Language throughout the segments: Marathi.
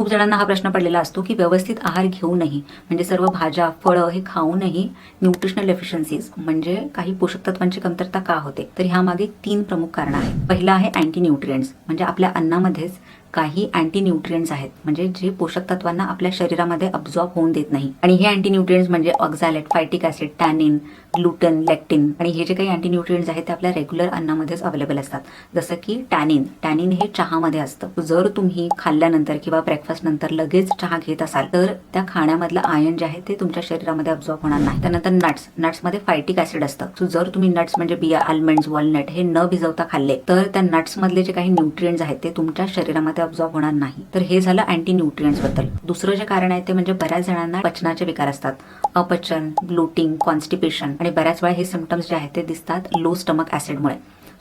खूप जणांना हा प्रश्न पडलेला असतो की व्यवस्थित आहार घेऊनही म्हणजे सर्व भाज्या फळं हे खाऊनही न्यूट्रिशनल डेफिशियन्सीज म्हणजे काही पोषक तत्वांची कमतरता का होते. तर ह्यामागे 3 प्रमुख कारण आहेत. पहिलं आहे अँटी न्यूट्रिएंट्स, म्हणजे आपल्या अन्नामध्येच काही अँटी न्यूट्रिएंट्स आहेत म्हणजे जे पोषक तत्वांना आपल्या शरीरामध्ये अब्झॉर्ब होऊन देत नाही. आणि हे अँटी न्यूट्रिएंट्स म्हणजे oxalate, फायटिक acid, tannin, gluten, lectin आणि हे जे काही अँटी न्यूट्रिएंट्स आहेत ते आपल्या रेग्युलर अन्नामध्येच अवेलेबल असतात. जसं की टॅनिन हे चहामध्ये असतं. जर तुम्ही खाल्ल्यानंतर किंवा ब्रेकफास्ट नंतर लगेच चहा घेत असाल तर त्या खाण्यामधलं आयर्न जे आहे ते तुमच्या शरीरामध्ये अब्झॉर्ब होणार नाही. त्यानंतर नट्समध्ये फायटिक ऍसिड असतं. सो जर तुम्ही नट्स म्हणजे बिया, आल्मंड्स, वॉलनट हे न भिजवता खाल्ले तर त्या नट्स मधले जे काही न्यूट्रिएंट्स आहेत ते तुमच्या शरीरामध्ये अब्झॉर्ब होणार नाही. तर हे झालं अँटी न्यूट्रिएंट्स बद्दल. दुसरं जे कारण आहे ते म्हणजे बऱ्याच जणांना पचनाचे विकार असतात. अपचन, ब्लोटिंग, कॉन्स्टिपेशन आणि बऱ्याच वेळा हे सिम्पटम्स जे आहेत ते दिसतात लो स्टमक ऍसिडमुळे.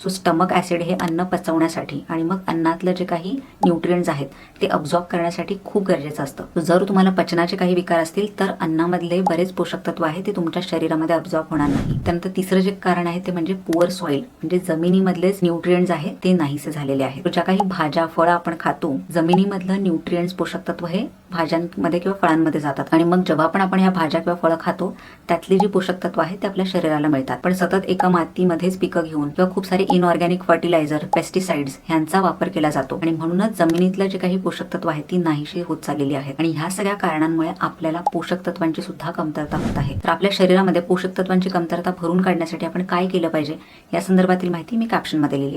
सो स्टमक ऍसिड हे अन्न पचवण्यासाठी आणि मग अन्नातलं जे काही न्यूट्रिएंट्स आहेत ते अब्झॉर्ब करण्यासाठी खूप गरजेचं असतं. जर तुम्हाला पचनाचे काही विकार असतील तर अन्नामधले बरेच पोषक तत्व आहे ते तुमच्या शरीरामध्ये अब्झॉर्ब होणार नाही. त्यानंतर तिसरं जे कारण आहे ते म्हणजे पुअर सॉइल, म्हणजे जमिनीमधलेच न्यूट्रिएंट्स आहेत ते नाहीसे झालेले आहेत. ज्या काही भाज्या फळं आपण खातो जमिनीमधलं न्यूट्रिएंट्स पोषक तत्व हे भाज्यांमध्ये किंवा फळांमध्ये जातात आणि मग जेव्हा पण आपण ह्या भाज्या किंवा फळं खातो त्यातली जी पोषक तत्व आहेत ते आपल्या शरीराला मिळतात. पण सतत एका मातीमध्येच पिकं घेऊन किंवा खूप सारे इनऑर्गॅनिक फर्टिलायझर, पेस्टिसाइड्स ह्यांचा वापर केला जातो आणि म्हणूनच जमिनीतलं जे काही पोषक तत्व आहे ती नाहीशी होत चाललेली आहेत. आणि ह्या सगळ्या कारणांमुळे आपल्याला पोषक तत्वांची सुद्धा कमतरता होत आहे. तर आपल्या शरीरामध्ये पोषक तत्वांची कमतरता भरून काढण्यासाठी आपण काय केलं पाहिजे या संदर्भातील माहिती मी कॅप्शनमध्ये लिहिली आहे.